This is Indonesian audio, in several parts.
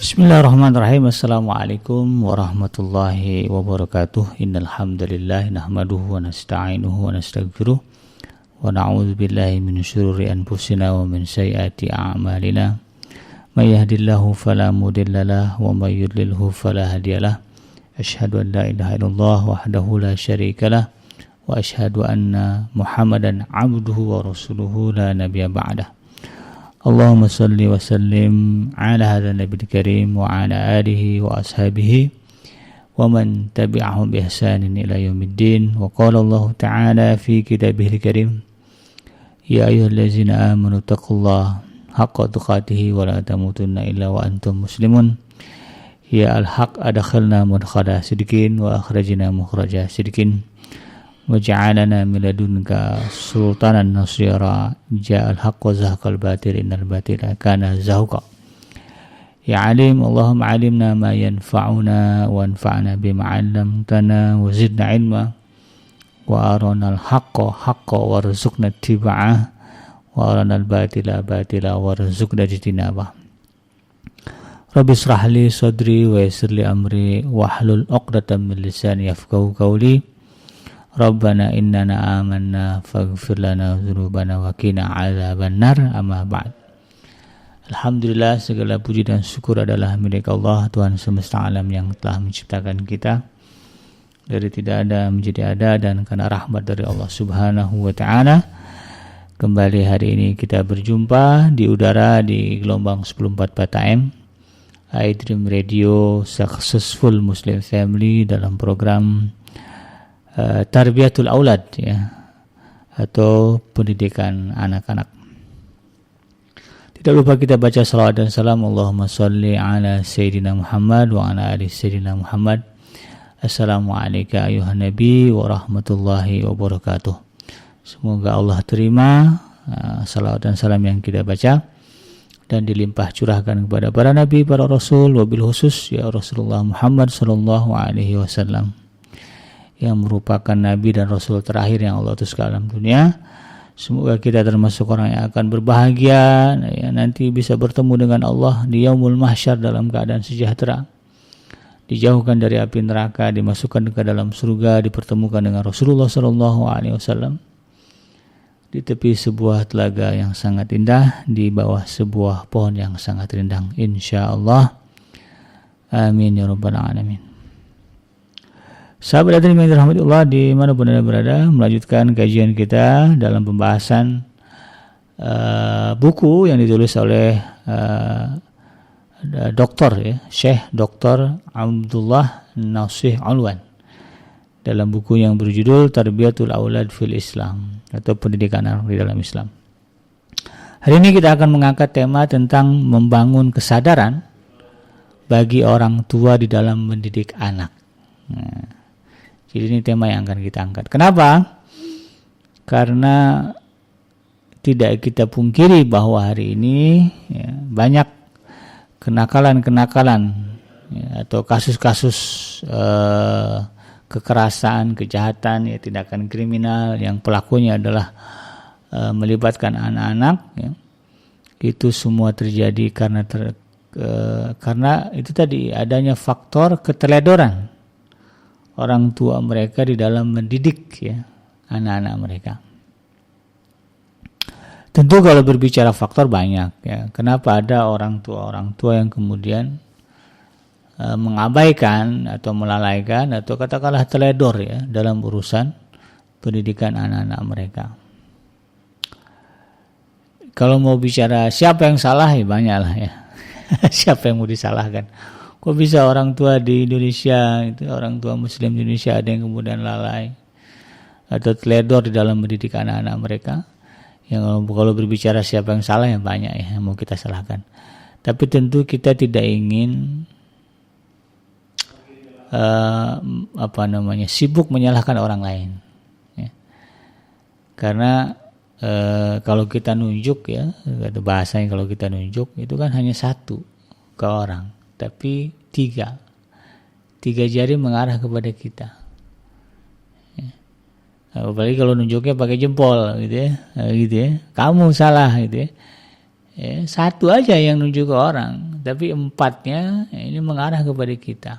Bismillahirrahmanirrahim. Assalamualaikum warahmatullahi wabarakatuh. Innal hamdalillah nahmaduhu wa nasta'inuhu wa nastaghfiruh wa na'udzu billahi min syururi anfusina wa min sayyiati a'malina. May yahdihillahu fala mudhillalah wa may yudlilhu fala hadiyalah. Asyhadu an la ilaha illallah wahdahu la syarikalah wa asyhadu anna Muhammadan 'abduhu wa rasuluhu la nabiyya ba'dah. Allahumma salli wa sallim ala hadzal nabiyil karim wa ala alihi wa ashabihi wa man tabi'ahum bi ihsanin ila yaumiddin. Wa qala Allah ta'ala fi kitabihil karim, ya ayyuhallazina amanu taqullaha haqqa tuqatih wa la tamutunna illa wa antum muslimun. Ya al-haq adkhalna mudkhala sidqin wa akhrajna mukhraja sidqin waj'alna min ladunka sultanan nasira. Ja'al haqq wa zahaqal batil innal batila kana zahuqa. Ya alim, Allahumma alimna ma yanfa'una wa anfa'na bima 'allamtana wa zidna ilma wa arana al-haqqa haqqa warzuqna ittiba'ah wa arana al-batila batila warzuqna ijtinabah. Rabbi shrah li sadri wa yassir li amri wahlul 'uqdatam min lisani yafqahu qawli. Rabbana innana amanna faghfir lana dzunubana wa qina adzabannar. Amma ba'd. Alhamdulillah, segala puji dan syukur adalah milik Allah, Tuhan semesta alam yang telah menciptakan kita dari tidak ada menjadi ada, dan karena rahmat dari Allah Subhanahu wa taala kembali hari ini kita berjumpa di udara di gelombang 1044 AM iDream Radio Successful Muslim Family dalam program Tarbiyatul Aulad, ya, atau pendidikan anak-anak. Tidak lupa kita baca salawat dan salam. Allahumma salli ala Sayyidina Muhammad wa ala ali Sayyidina Muhammad. Assalamualaikum ayuhan Nabi wa rahmatullahi wabarakatuh. Semoga Allah terima salawat dan salam yang kita baca dan dilimpah curahkan kepada para nabi, para rasul, wabil khusus ya Rasulullah Muhammad sallallahu alaihi wasallam, yang merupakan nabi dan rasul terakhir yang Allah utus ke alam dunia. Semoga kita termasuk orang yang akan berbahagia, ya, nanti bisa bertemu dengan Allah di yaumul mahsyar dalam keadaan sejahtera, dijauhkan dari api neraka, dimasukkan ke dalam surga, dipertemukan dengan Rasulullah sallallahu alaihi wasallam di tepi sebuah telaga yang sangat indah, di bawah sebuah pohon yang sangat rindang, insyaallah. Amin ya rabbal alamin. Sahabat yang dirahmati Allah dimanapun Anda berada, melanjutkan kajian kita dalam pembahasan buku yang ditulis oleh Dr. Syekh Dr. Abdullah Nasih Alwan dalam buku yang berjudul Tarbiyatul Aulad fil Islam, atau pendidikan anak di dalam Islam. Hari ini kita akan mengangkat tema tentang membangun kesadaran bagi orang tua di dalam mendidik anak. Jadi ini tema yang akan kita angkat. Kenapa? Karena tidak kita pungkiri bahwa hari ini, ya, banyak kenakalan-kenakalan, ya, atau kasus-kasus kekerasan, kejahatan, ya, tindakan kriminal yang pelakunya adalah melibatkan anak-anak, ya. Itu semua terjadi karena itu tadi, adanya faktor keteledoran orang tua mereka di dalam mendidik, ya, anak-anak mereka. Tentu kalau berbicara faktor banyak, ya. Kenapa ada orang tua yang kemudian mengabaikan atau melalaikan atau katakanlah teledor, ya, dalam urusan pendidikan anak-anak mereka. Kalau mau bicara siapa yang salah, ya banyaklah, ya. Siapa yang mau disalahkan? Kok bisa orang tua di Indonesia, itu orang tua Muslim di Indonesia ada yang kemudian lalai atau teledor di dalam mendidik anak-anak mereka? Yang kalau berbicara siapa yang salah, ya banyak, ya, yang mau kita salahkan. Tapi tentu kita tidak ingin sibuk menyalahkan orang lain, ya. Karena kalau kita nunjuk, ya, bahasanya kalau kita nunjuk itu kan hanya satu ke orang, tapi tiga jari mengarah kepada kita, ya. Apalagi kalau nunjuknya pakai jempol, gitu ya, kamu salah, gitu ya. satu aja yang nunjuk ke orang, tapi empatnya ini mengarah kepada kita.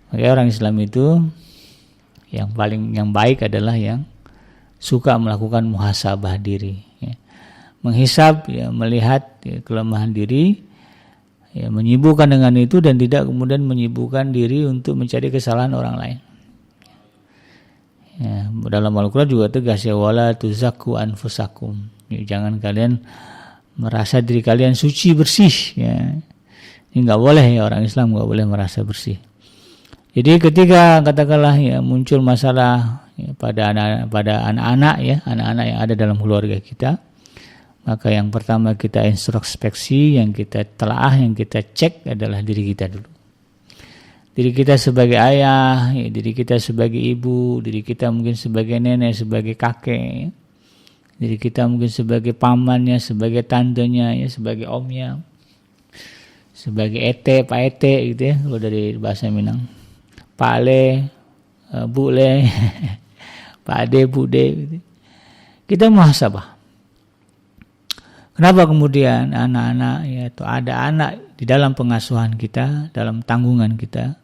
Maka orang Islam itu yang baik adalah yang suka melakukan muhasabah diri, menghisab, melihat kelemahan diri, menyibukkan dengan itu dan tidak kemudian menyibukkan diri untuk mencari kesalahan orang lain. Dalam Al-Quran juga tegas wala tuzakku anfusakum. Jangan kalian merasa diri kalian suci bersih. Ini nggak boleh, orang Islam nggak boleh merasa bersih. Jadi ketika katakanlah muncul masalah pada anak-anak yang ada dalam keluarga kita, maka yang pertama kita introspeksi, yang kita telaah, yang kita cek adalah diri kita dulu. Diri kita sebagai ayah, diri kita sebagai ibu, diri kita mungkin sebagai nenek, sebagai kakek, diri kita mungkin sebagai pamannya, sebagai tantenya, sebagai omnya, sebagai ete, pak ete gitu kalau dari bahasa Minang, pak le, bu le, pak ade, bu de gitu. Kita muhasabah. Kenapa kemudian anak-anak atau ada anak di dalam pengasuhan kita, dalam tanggungan kita,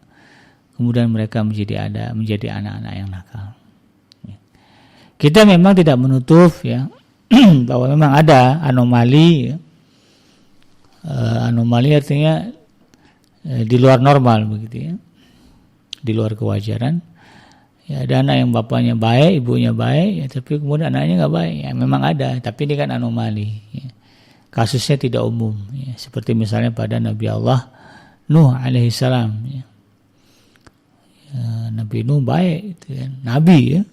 kemudian mereka menjadi anak-anak yang nakal. Kita memang tidak menutup bahwa memang ada anomali. Anomali artinya di luar normal begitu, di luar kewajaran. Ada anak yang bapaknya baik, ibunya baik, tapi kemudian anaknya nggak baik. Memang ada, tapi ini kan anomali. Kasusnya tidak umum, seperti misalnya pada Nabi Allah Nuh alaihissalam. Nabi Nuh baik, Nabi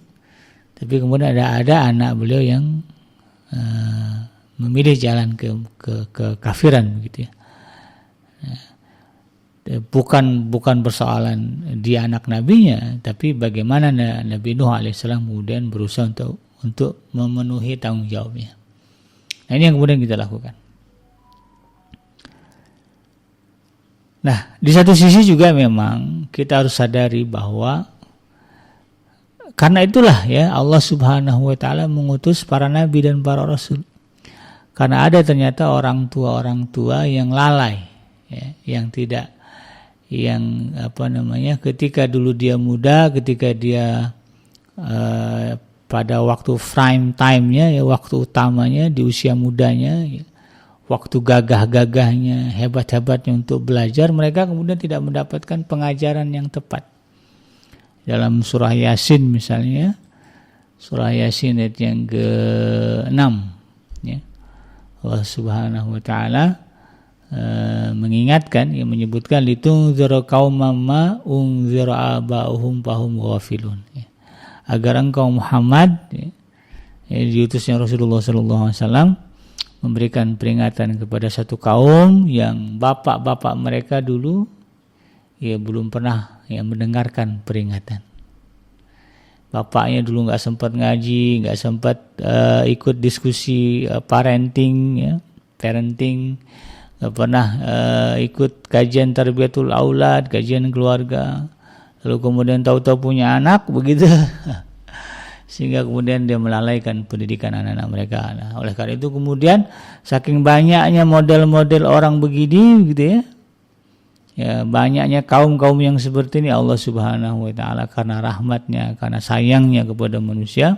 tapi kemudian ada anak beliau yang memilih jalan ke kafiran begitu. Bukan persoalan dia anak nabinya, tapi bagaimana Nabi Nuh alaihissalam kemudian berusaha untuk memenuhi tanggung jawabnya. Nah, ini yang kemudian kita lakukan. Nah, di satu sisi juga memang kita harus sadari bahwa karena itulah Allah Subhanahu wa taala mengutus para nabi dan para rasul. Karena ada ternyata orang tua yang lalai, yang ketika dulu dia muda, ketika dia pada waktu prime time-nya, waktu utamanya di usia mudanya, waktu gagah-gagahnya, hebat-hebatnya untuk belajar, mereka kemudian tidak mendapatkan pengajaran yang tepat. Dalam surah Yasin misalnya, surah Yasin ayat yang ke-6, Allah Subhanahu wa taala mengingatkan, menyebutkan litunzira qauman ma unzira aba'uhum fahum ghafilun. Agar engkau Muhammad, diutusnya Rasulullah SAW, memberikan peringatan kepada satu kaum yang bapak-bapak mereka dulu belum pernah mendengarkan peringatan. Bapaknya dulu nggak sempat ngaji, nggak sempat ikut diskusi parenting, nggak pernah ikut kajian tarbiyatul aulad, kajian keluarga. Lalu kemudian tahu-tahu punya anak begitu, sehingga kemudian dia melalaikan pendidikan anak-anak mereka. Nah, oleh karena itu kemudian saking banyaknya model-model orang begini, gitu banyaknya kaum-kaum yang seperti ini, Allah Subhanahu wa taala karena rahmatnya, karena sayangnya kepada manusia,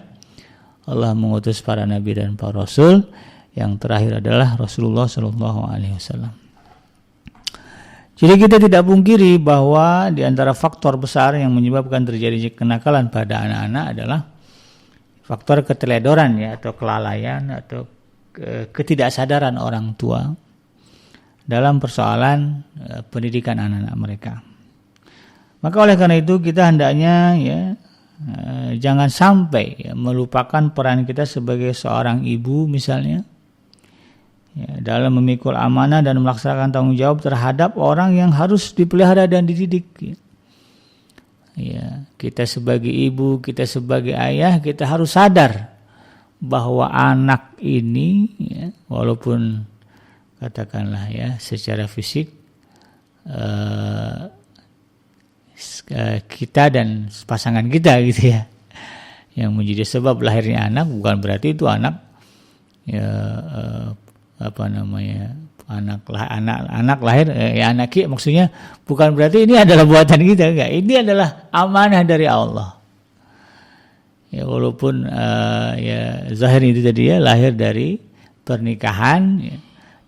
Allah mengutus para nabi dan para rasul. Yang terakhir adalah Rasulullah Shallallahu Alaihi Wasallam. Jadi kita tidak pungkiri bahwa di antara faktor besar yang menyebabkan terjadi kenakalan pada anak-anak adalah faktor keteledoran atau kelalaian atau ketidaksadaran orang tua dalam persoalan pendidikan anak-anak mereka. Maka oleh karena itu kita hendaknya jangan sampai melupakan peran kita sebagai seorang ibu misalnya, dalam memikul amanah dan melaksanakan tanggung jawab terhadap orang yang harus dipelihara dan dididik. Kita sebagai ibu, kita sebagai ayah, kita harus sadar bahwa anak ini, walaupun katakanlah secara fisik kita dan pasangan kita gitu yang menjadi sebab lahirnya anak, bukan berarti itu anak anak lahir anak kita, maksudnya bukan berarti ini adalah buatan kita, enggak. Ini adalah amanah dari Allah. Ya, walaupun ya zahir itu tadi ya lahir dari pernikahan, ya,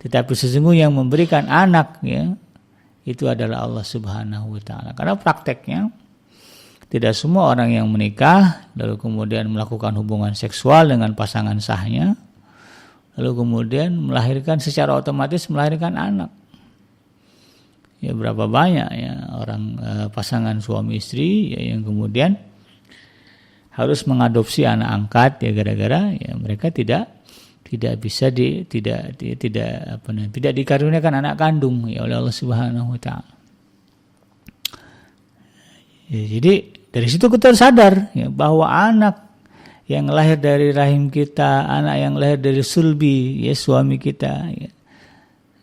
tetapi sesungguhnya yang memberikan anak ya itu adalah Allah Subhanahu wa taala. Karena prakteknya tidak semua orang yang menikah lalu kemudian melakukan hubungan seksual dengan pasangan sahnya lalu kemudian melahirkan secara otomatis melahirkan anak. Ya berapa banyak ya orang pasangan suami istri ya, yang kemudian harus mengadopsi anak angkat ya gara-gara ya mereka tidak bisa tidak dikaruniakan anak kandung ya oleh Allah Subhanahu wa taala. Ya, jadi dari situ kita sadar ya bahwa anak yang lahir dari rahim kita, anak yang lahir dari sulbi ya suami kita ya,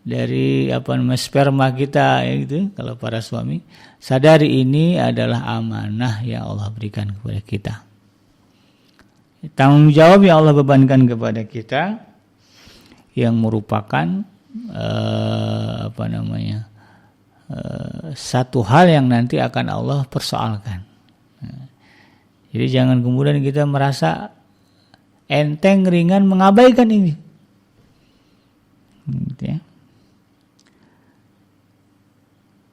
dari sperma kita ya gitu kalau para suami, sadari ini adalah amanah yang Allah berikan kepada kita. Tanggung jawab yang Allah bebankan kepada kita yang merupakan satu hal yang nanti akan Allah persoalkan. Jadi jangan kemudian kita merasa enteng, ringan, mengabaikan ini. Gitu ya.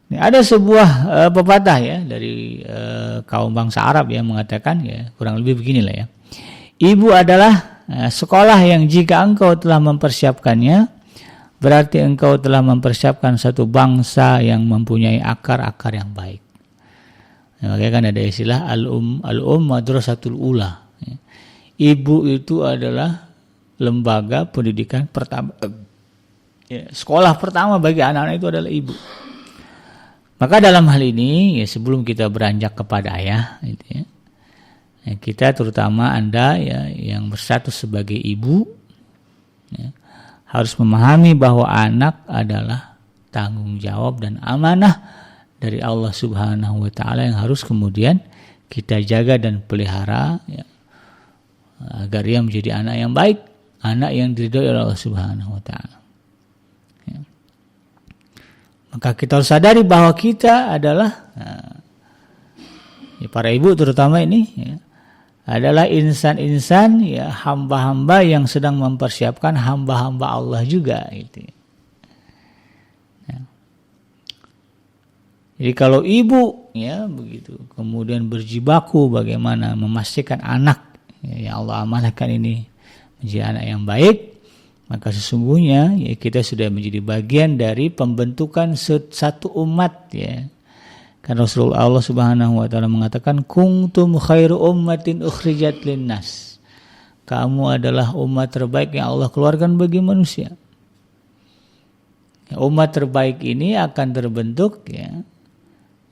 Ini ada sebuah pepatah ya dari kaum bangsa Arab yang mengatakan ya kurang lebih beginilah ya. Ibu adalah sekolah yang jika engkau telah mempersiapkannya, berarti engkau telah mempersiapkan satu bangsa yang mempunyai akar-akar yang baik. Nah, makanya kan ada istilah al-um madrasatul ula. Ibu itu adalah lembaga pendidikan pertama. Ya, sekolah pertama bagi anak-anak itu adalah ibu. Maka dalam hal ini ya sebelum kita beranjak kepada ayah, gitu ya, kita terutama Anda ya yang berstatus sebagai ibu ya, harus memahami bahwa anak adalah tanggung jawab dan amanah dari Allah Subhanahu wa taala yang harus kemudian kita jaga dan pelihara ya, agar ia menjadi anak yang baik, anak yang diridhoi oleh Allah Subhanahu wa taala. Ya. Maka kita harus sadari bahwa kita adalah ya, para ibu terutama ini ya, adalah insan-insan ya hamba-hamba yang sedang mempersiapkan hamba-hamba Allah juga gitu. Jadi kalau ibu ya begitu kemudian berjibaku bagaimana memastikan anak ya, yang Allah amanahkan ini menjadi anak yang baik, maka sesungguhnya ya kita sudah menjadi bagian dari pembentukan satu umat ya. Karena Rasulullah Allah Subhanahu wa taala mengatakan kuntum khairu ummatin ukhrijat linnas. Kamu adalah umat terbaik yang Allah keluarkan bagi manusia. Ya, umat terbaik ini akan terbentuk ya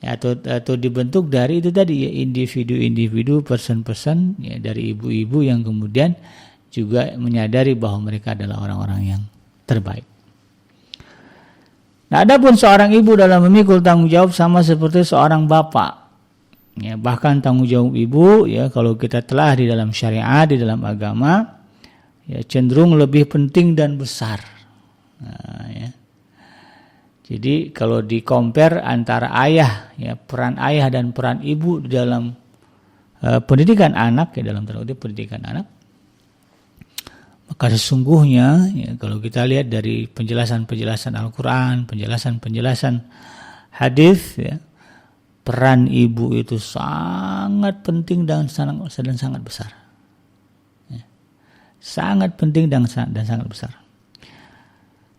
atau dibentuk dari itu tadi ya individu-individu, person-person ya dari ibu-ibu yang kemudian juga menyadari bahwa mereka adalah orang-orang yang terbaik. Nah, adapun seorang ibu dalam memikul tanggung jawab sama seperti seorang bapak. Ya, bahkan tanggung jawab ibu ya kalau kita telah di dalam syariat, di dalam agama ya cenderung lebih penting dan besar. Nah, ya. Jadi kalau di-compare antara ayah ya peran ayah dan peran ibu di dalam pendidikan anak ya dalam tanda kutip pendidikan anak, maka sesungguhnya ya, kalau kita lihat dari penjelasan-penjelasan Al-Quran, penjelasan-penjelasan hadis ya, peran ibu itu sangat penting dan sangat besar. Ya. Sangat penting dan sangat besar.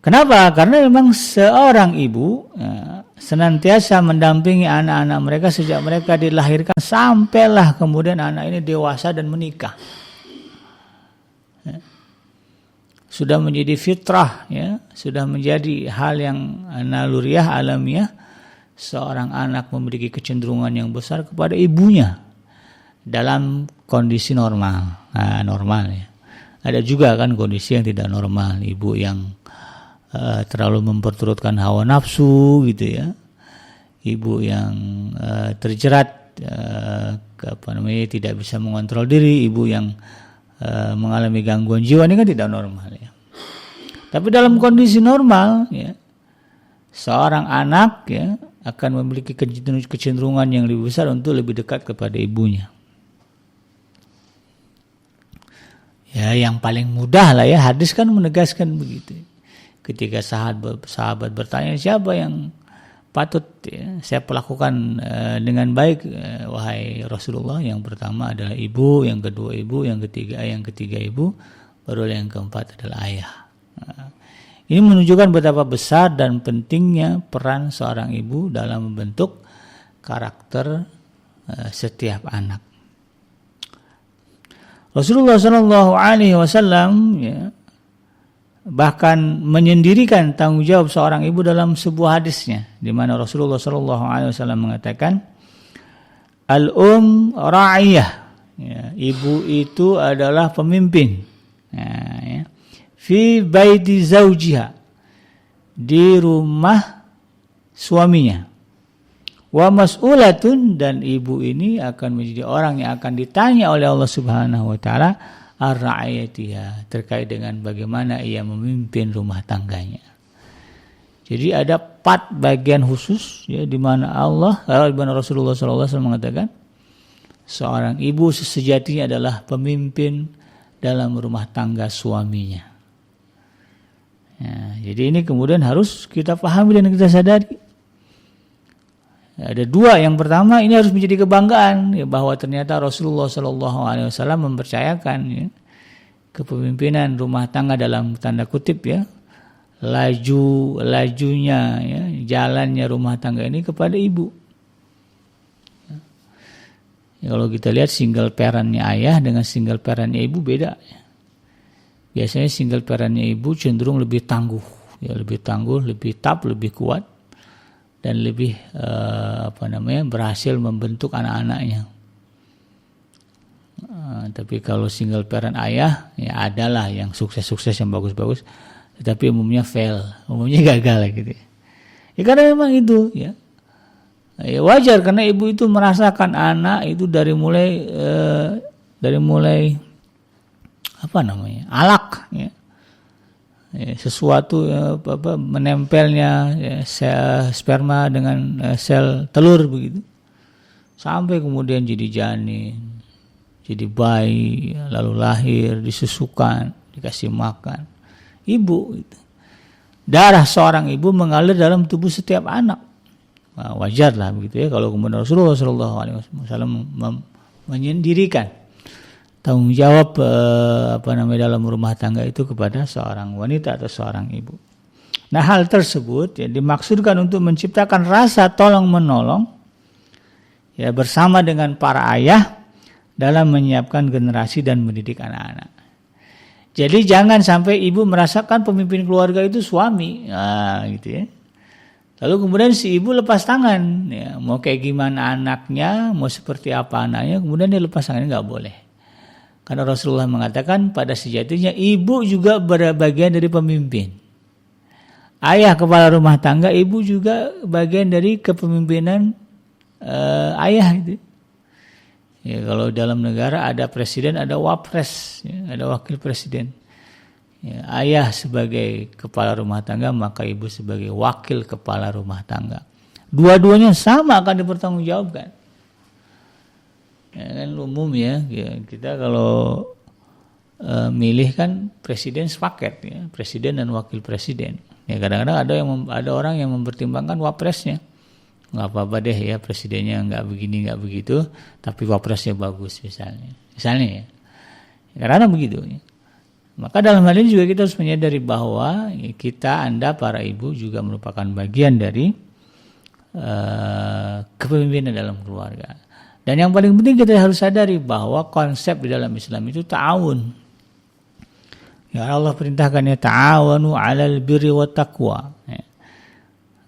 Kenapa? Karena memang seorang ibu ya, senantiasa mendampingi anak-anak mereka sejak mereka dilahirkan sampailah kemudian anak ini dewasa dan menikah. Ya. Sudah menjadi fitrah, ya, sudah menjadi hal yang naluriah alamiah. Seorang anak memiliki kecenderungan yang besar kepada ibunya dalam kondisi normal. Nah, normal ya. Ada juga kan kondisi yang tidak normal, ibu yang terlalu memperturutkan hawa nafsu gitu ya, ibu yang terjerat tidak bisa mengontrol diri, ibu yang mengalami gangguan jiwa, ini kan tidak normal ya. Tapi dalam kondisi normal, ya, seorang anak ya akan memiliki kecenderungan yang lebih besar untuk lebih dekat kepada ibunya. Ya, yang paling mudah lah ya, hadis kan menegaskan begitu. Ketika sahabat bertanya, siapa yang patut ya, saya perlakukan dengan baik, wahai Rasulullah? Yang pertama adalah ibu, yang kedua ibu, yang ketiga ibu, baru yang keempat adalah ayah. Ini menunjukkan betapa besar dan pentingnya peran seorang ibu dalam membentuk karakter setiap anak. Rasulullah SAW ya, bahkan menyendirikan tanggung jawab seorang ibu dalam sebuah hadisnya, di mana Rasulullah SAW mengatakan, al-um ra'iyah, ya, ibu itu adalah pemimpin. Nah, ya. Fi baiti zaujiha, di rumah suaminya. Wa mas'ulatun, dan ibu ini akan menjadi orang yang akan ditanya oleh Allah Subhanahu wa taala ar-ra'iyatiha, terkait dengan bagaimana ia memimpin rumah tangganya. Jadi ada 4 bagian khusus ya, di mana Rasulullah SAW mengatakan seorang ibu sejatinya adalah pemimpin dalam rumah tangga suaminya. Ya, jadi ini kemudian harus kita pahami dan kita sadari. Ada 2. Yang pertama, ini harus menjadi kebanggaan ya, bahwa ternyata Rasulullah SAW mempercayakan ya, kepemimpinan rumah tangga dalam tanda kutip ya, lajunya ya, jalannya rumah tangga ini kepada ibu. Ya, kalau kita lihat single parentnya ayah dengan single parentnya ibu beda. Ya. Biasanya single parentnya ibu cenderung lebih tangguh, ya, lebih tough, lebih kuat, dan lebih berhasil membentuk anak-anaknya. Tapi kalau single parent ayah, ya adalah yang sukses-sukses, yang bagus-bagus, tetapi umumnya fail, umumnya gagal gitu. Ya karena memang itu, ya. Ya wajar karena ibu itu merasakan anak itu dari mulai alak, ya. Ya, sesuatu menempelnya ya, sperma dengan sel telur begitu, sampai kemudian jadi janin, jadi bayi, lalu lahir, disusukan, dikasih makan ibu gitu. Darah seorang ibu mengalir dalam tubuh setiap anak. Nah, wajar lah begitu ya kalau kemudian Rasulullah SAW menyendirikan tanggung jawab dalam rumah tangga itu kepada seorang wanita atau seorang ibu. Nah, hal tersebut ya dimaksudkan untuk menciptakan rasa tolong menolong ya bersama dengan para ayah dalam menyiapkan generasi dan mendidik anak-anak. Jadi jangan sampai ibu merasakan pemimpin keluarga itu suami, nah, gitu ya. Lalu kemudian si ibu lepas tangan, ya, mau kayak gimana anaknya, mau seperti apa anaknya, kemudian dia lepas tangannya, nggak boleh. Karena Rasulullah mengatakan pada sejatinya ibu juga bagian dari pemimpin. Ayah kepala rumah tangga, ibu juga bagian dari kepemimpinan ayah itu. Ya, kalau dalam negara ada presiden, ada wapres, ya, ada wakil presiden. Ya, ayah sebagai kepala rumah tangga, maka ibu sebagai wakil kepala rumah tangga. Dua-duanya sama akan dipertanggungjawabkan. Ya, kan umum ya, kita kalau milih kan presiden sepaket ya, presiden dan wakil presiden. Ya kadang-kadang ada orang yang mempertimbangkan wapresnya. Nggak apa-apa deh ya presidennya nggak begini nggak begitu, tapi wapresnya bagus misalnya ya. Karena begitu. Ya. Maka dalam hal ini juga kita harus menyadari bahwa ya, Anda para ibu juga merupakan bagian dari kepemimpinan dalam keluarga. Dan yang paling penting kita harus sadari bahwa konsep di dalam Islam itu ta'awun. Ya Allah perintahkannya ta'awanu 'alal birri wat taqwa. Ya.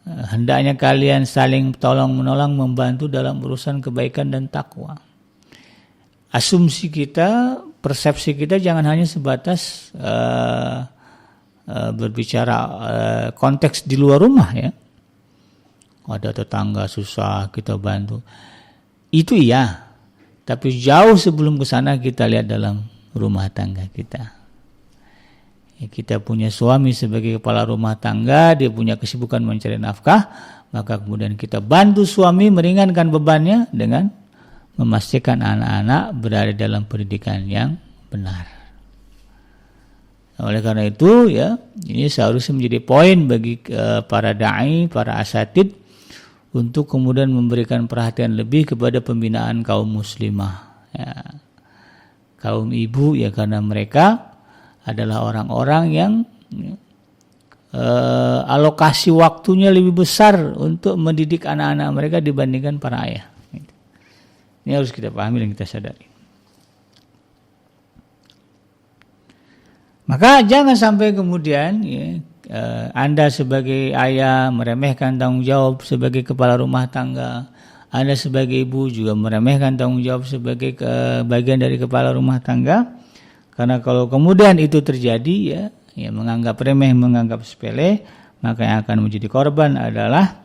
Hendaknya kalian saling tolong menolong, membantu dalam urusan kebaikan dan takwa. Asumsi kita, persepsi kita jangan hanya sebatas berbicara konteks di luar rumah ya. Ada tetangga susah kita bantu. Itu iya, tapi jauh sebelum ke sana kita lihat dalam rumah tangga kita. Ya, kita punya suami sebagai kepala rumah tangga, dia punya kesibukan mencari nafkah, maka kemudian kita bantu suami meringankan bebannya dengan memastikan anak-anak berada dalam pendidikan yang benar. Oleh karena itu ya, ini seharusnya menjadi poin bagi para dai, para asatid untuk kemudian memberikan perhatian lebih kepada pembinaan kaum muslimah, ya. Kaum ibu ya, karena mereka adalah orang-orang yang alokasi waktunya lebih besar untuk mendidik anak-anak mereka dibandingkan para ayah. Ini harus kita pahami dan kita sadari. Maka jangan sampai kemudian ya, Anda sebagai ayah meremehkan tanggung jawab sebagai kepala rumah tangga. Anda sebagai ibu juga meremehkan tanggung jawab sebagai bagian dari kepala rumah tangga. Karena kalau kemudian itu terjadi ya menganggap remeh, menganggap sepele, maka yang akan menjadi korban adalah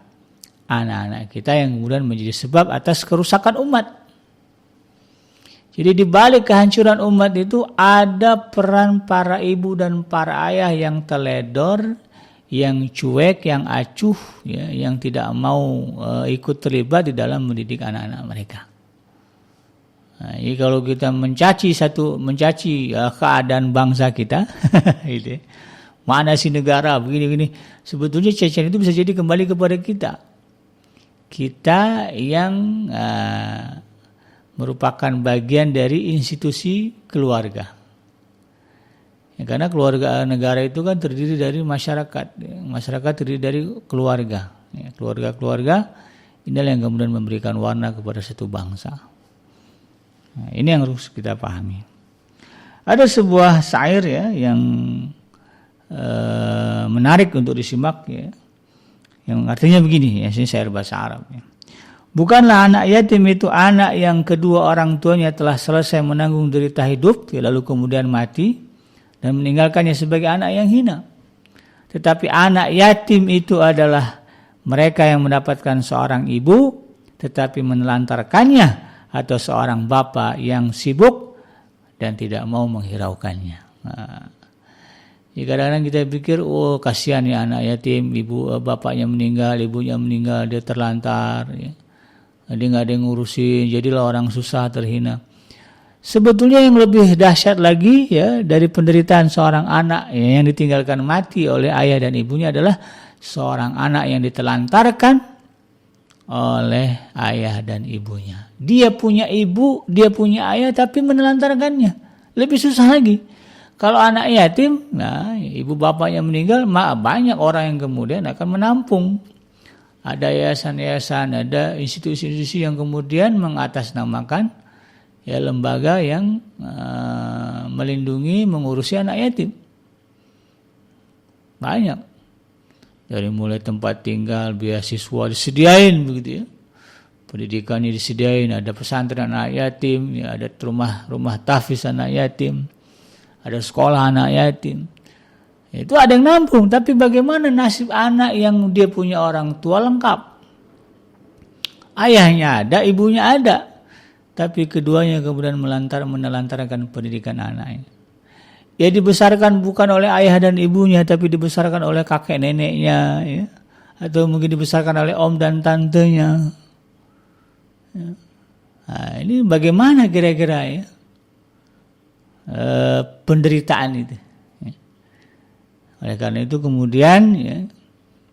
anak-anak kita yang kemudian menjadi sebab atas kerusakan umat. Jadi di balik kehancuran umat itu ada peran para ibu dan para ayah yang teledor, yang cuek, yang acuh, ya, yang tidak mau ikut terlibat di dalam mendidik anak-anak mereka. Nah, jadi kalau kita mencaci keadaan bangsa kita, gitu, mana si negara begini-begini, sebetulnya cacian itu bisa jadi kembali kepada kita. Kita yang merupakan bagian dari institusi keluarga. Ya, karena keluarga negara itu kan terdiri dari masyarakat. Masyarakat terdiri dari keluarga. Ya, keluarga-keluarga inilah yang kemudian memberikan warna kepada satu bangsa. Nah, ini yang harus kita pahami. Ada sebuah syair ya yang menarik untuk disimak ya. Yang artinya begini, ya, ini syair bahasa Arab ya. Bukanlah anak yatim itu anak yang kedua orang tuanya telah selesai menanggung derita hidup, lalu kemudian mati dan meninggalkannya sebagai anak yang hina. Tetapi anak yatim itu adalah mereka yang mendapatkan seorang ibu, tetapi menelantarkannya, atau seorang bapa yang sibuk dan tidak mau menghiraukannya. Nah, kadang-kadang kita pikir, oh kasihan ya anak yatim, bapaknya meninggal, ibunya meninggal, dia terlantar, ya. Dia nggak ada yang ngurusin, jadilah orang susah, terhina. Sebetulnya yang lebih dahsyat lagi ya dari penderitaan seorang anak ya, yang ditinggalkan mati oleh ayah dan ibunya adalah seorang anak yang ditelantarkan oleh ayah dan ibunya. Dia punya ibu, dia punya ayah, tapi menelantarkannya. Lebih susah lagi. Kalau anak yatim, nah ibu bapaknya meninggal, banyak orang yang kemudian akan menampung. Ada yayasan-yayasan, ada institusi-institusi yang kemudian mengatasnamakan ya lembaga yang melindungi, mengurusi anak yatim. Banyak. Dari mulai tempat tinggal, beasiswa disediain begitu ya. Pendidikannya disediain, ada pesantren anak yatim, ya, ada rumah tahfiz anak yatim, ada sekolah anak yatim. Itu ada yang nampung, tapi bagaimana nasib anak yang dia punya orang tua lengkap? Ayahnya ada, ibunya ada, tapi keduanya kemudian menelantarkan pendidikan anaknya. Dia dibesarkan bukan oleh ayah dan ibunya, tapi dibesarkan oleh kakek neneknya, ya, atau mungkin dibesarkan oleh om dan tantenya. Ya. Nah, ini bagaimana kira-kira ya penderitaan itu? Oleh karena itu kemudian ya,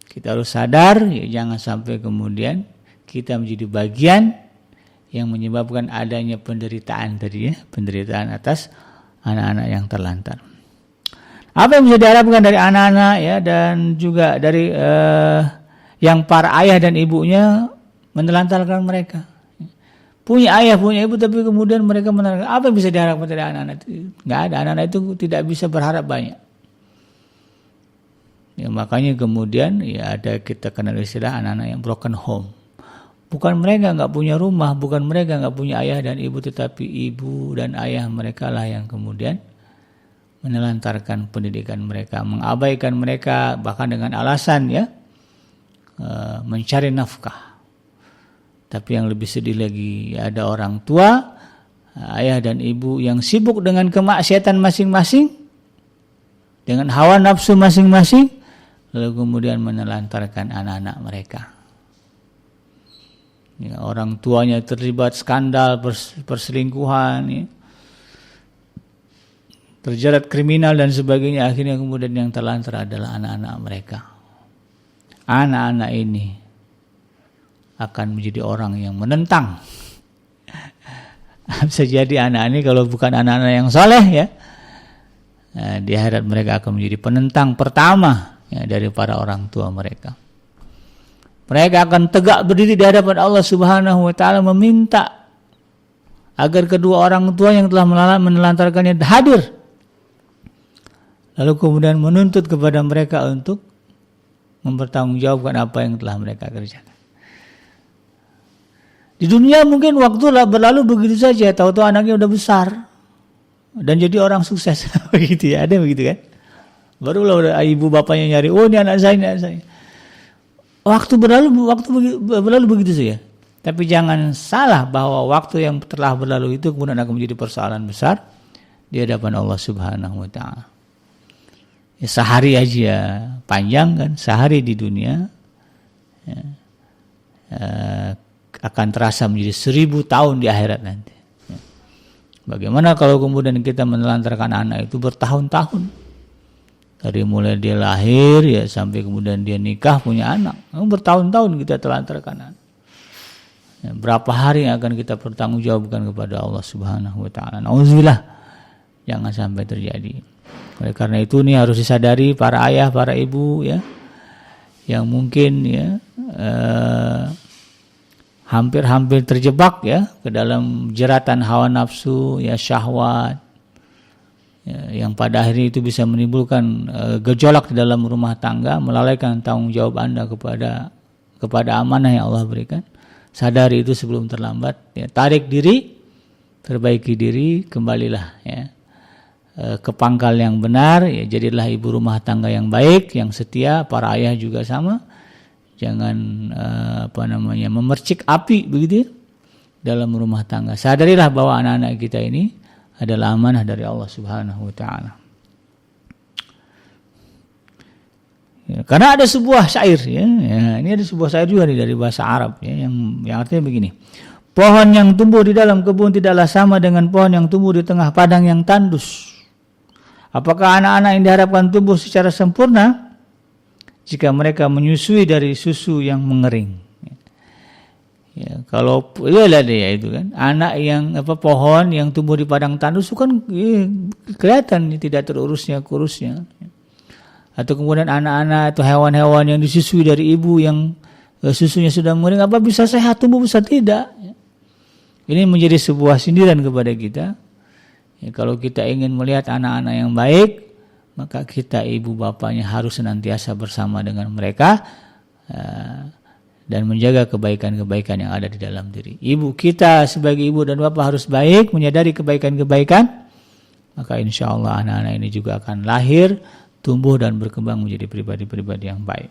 kita harus sadar ya, jangan sampai kemudian kita menjadi bagian yang menyebabkan adanya penderitaan tadi ya, penderitaan atas anak-anak yang terlantar. Apa yang bisa diharapkan dari anak-anak ya, dan juga dari yang para ayah dan ibunya menelantarkan mereka. Punya ayah, punya ibu, tapi kemudian mereka menelantarkan. Apa yang bisa diharapkan dari anak-anak itu? Nggak ada. Anak-anak itu tidak bisa berharap banyak. Ya, makanya kemudian ya ada kita kenal istilah anak-anak yang broken home. Bukan mereka nggak punya rumah, bukan mereka nggak punya ayah dan ibu, tetapi ibu dan ayah mereka lah yang kemudian menelantarkan pendidikan mereka, mengabaikan mereka, bahkan dengan alasan ya mencari nafkah. Tapi yang lebih sedih lagi, ada orang tua, ayah dan ibu yang sibuk dengan kemaksiatan masing-masing, dengan hawa nafsu masing-masing, lalu kemudian menelantarkan anak-anak mereka. Ya, orang tuanya terlibat skandal perselingkuhan, ya, terjerat kriminal dan sebagainya, akhirnya kemudian yang terlantar adalah anak-anak mereka. Anak-anak ini akan menjadi orang yang menentang. Bisa jadi anak ini kalau bukan anak-anak yang soleh, ya, di akhirat mereka akan menjadi penentang pertama, ya, dari para orang tua mereka. Mereka akan tegak berdiri di hadapan Allah Subhanahu wa taala meminta agar kedua orang tua yang telah menelantarkannya hadir. Lalu kemudian menuntut kepada mereka untuk mempertanggungjawabkan apa yang telah mereka kerjakan. Di dunia mungkin waktu berlalu begitu saja, tahu-tahu anaknya udah besar dan jadi orang sukses. Begitu ya, ada begitu kan? Barulah udah ibu bapaknya nyari, oh ini anak saya, ini anak saya. Waktu berlalu begitu saja. Tapi jangan salah bahwa waktu yang telah berlalu itu kemudian akan menjadi persoalan besar di hadapan Allah Subhanahu wa taala. Ya, sehari aja panjang kan, sehari di dunia, ya, akan terasa menjadi 1000 tahun di akhirat nanti. Ya. Bagaimana kalau kemudian kita menelantarkan anak itu bertahun-tahun, dari mulai dia lahir ya sampai kemudian dia nikah punya anak, bertahun-tahun kita telantarkan anak. Ya, berapa hari yang akan kita pertanggungjawabkan kepada Allah Subhanahu wa taala. Nauzubillah, jangan sampai terjadi. Oleh karena itu ini harus disadari para ayah, para ibu, ya, yang mungkin ya hampir-hampir terjebak ya ke dalam jeratan hawa nafsu, ya, syahwat, ya, yang pada akhirnya itu bisa menimbulkan gejolak di dalam rumah tangga, melalaikan tanggung jawab Anda kepada amanah yang Allah berikan. Sadari itu sebelum terlambat, ya, tarik diri, perbaiki diri, kembalilah, ya, ke pangkal yang benar, ya, jadilah ibu rumah tangga yang baik, yang setia. Para ayah juga sama, jangan memercik api begitu ya, dalam rumah tangga. Sadarilah bahwa anak-anak kita ini adalah amanah dari Allah Subhanahu wa taala. Ya, karena ada sebuah syair, ya, ini ada sebuah syair juga nih dari bahasa Arab, ya, yang artinya begini. Pohon yang tumbuh di dalam kebun tidaklah sama dengan pohon yang tumbuh di tengah padang yang tandus. Apakah anak-anak yang diharapkan tumbuh secara sempurna jika mereka menyusui dari susu yang mengering? Ya, kalau iyalah dia itu kan, anak yang pohon yang tumbuh di padang tandus itu kan kelihatan tidak terurusnya kurusnya. Atau kemudian anak-anak atau hewan-hewan yang disusui dari ibu yang susunya sudah mengering, apa bisa sehat tumbuh, bisa tidak? Ini menjadi sebuah sindiran kepada kita. Ya, kalau kita ingin melihat anak-anak yang baik, maka kita ibu bapaknya harus senantiasa bersama dengan mereka dan menjaga kebaikan-kebaikan yang ada di dalam diri. Ibu kita sebagai ibu dan bapak harus baik, menyadari kebaikan-kebaikan, maka insya Allah anak-anak ini juga akan lahir, tumbuh dan berkembang menjadi pribadi-pribadi yang baik.